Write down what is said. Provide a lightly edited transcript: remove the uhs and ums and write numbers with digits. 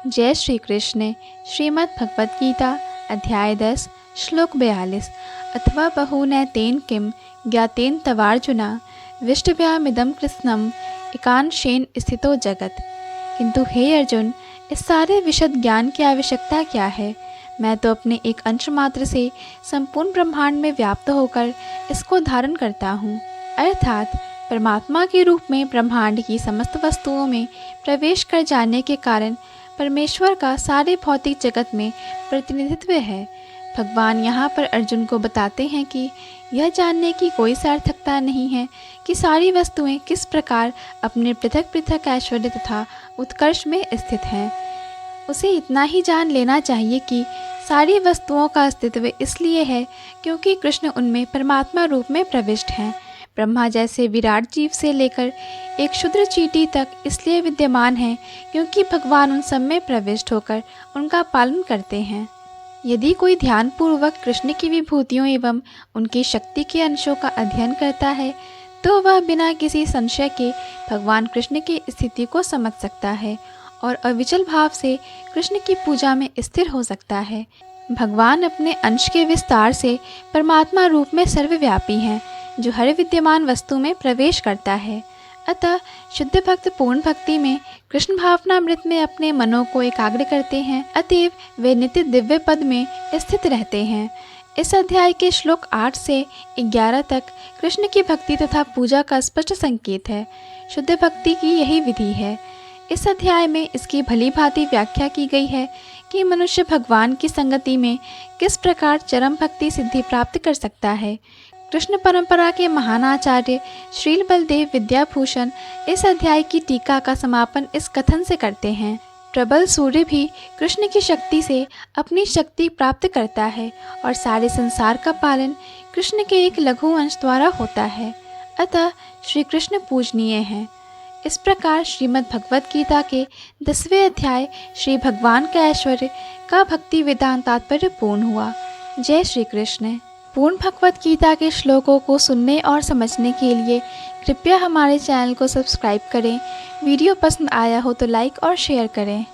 जय श्री कृष्ण। श्रीमद् भगवद गीता अध्याय 10 श्लोक 42। अथवा बहुनैतेन किं ज्ञातेन तवार्जुना विष्टव्यामिदं कृत्स्नम् एकांशेन स्थितो जगत। किंतु हे अर्जुन, इस सारे विशद ज्ञान की आवश्यकता क्या है? मैं तो अपने एक अंश मात्र से संपूर्ण ब्रह्मांड में व्याप्त होकर इसको धारण करता हूँ। अर्थात परमात्मा के रूप में ब्रह्मांड की समस्त वस्तुओं में प्रवेश कर जाने के कारण परमेश्वर का सारे भौतिक जगत में प्रतिनिधित्व है। भगवान यहाँ पर अर्जुन को बताते हैं कि यह जानने की कोई सार्थकता नहीं है कि सारी वस्तुएं किस प्रकार अपने पृथक पृथक ऐश्वर्य तथा उत्कर्ष में स्थित हैं। उसे इतना ही जान लेना चाहिए कि सारी वस्तुओं का अस्तित्व इसलिए है क्योंकि कृष्ण उनमें परमात्मा रूप में प्रविष्ट हैं। ब्रह्मा जैसे विराट जीव से लेकर एक क्षुद्र चींटी तक इसलिए विद्यमान है क्योंकि भगवान उन सब में प्रविष्ट होकर उनका पालन करते हैं। यदि कोई ध्यानपूर्वक कृष्ण की विभूतियों एवं उनकी शक्ति के अंशों का अध्ययन करता है तो वह बिना किसी संशय के भगवान कृष्ण की स्थिति को समझ सकता है और अविचल भाव से कृष्ण की पूजा में स्थिर हो सकता है। भगवान अपने अंश के विस्तार से परमात्मा रूप में सर्वव्यापी हैं, जो हर विद्यमान वस्तु में प्रवेश करता है। अतः शुद्ध भक्त पूर्ण भक्ति में कृष्ण भावनामृत में अपने मनों को एकाग्र करते हैं, अतएव वे नित्य दिव्य पद में स्थित रहते हैं। इस अध्याय के श्लोक 8 से 11 तक कृष्ण की भक्ति तथा पूजा का स्पष्ट संकेत है। शुद्ध भक्ति की यही विधि है। इस अध्याय में इसकी भली भांति व्याख्या की गई है कि मनुष्य भगवान की संगति में किस प्रकार चरम भक्ति सिद्धि प्राप्त कर सकता है। कृष्ण परंपरा के महान आचार्य श्रील बलदेव विद्याभूषण इस अध्याय की टीका का समापन इस कथन से करते हैं। प्रबल सूर्य भी कृष्ण की शक्ति से अपनी शक्ति प्राप्त करता है और सारे संसार का पालन कृष्ण के एक लघु अंश द्वारा होता है। अतः श्री कृष्ण पूजनीय हैं। इस प्रकार श्रीमद् भगवद गीता के 10वें अध्याय श्री भगवान का ऐश्वर्य का भक्ति वेदांत तात्पर्य पूर्ण हुआ। जय श्री कृष्ण। पूर्ण भगवद गीता के श्लोकों को सुनने और समझने के लिए कृपया हमारे चैनल को सब्सक्राइब करें। वीडियो पसंद आया हो तो लाइक और शेयर करें।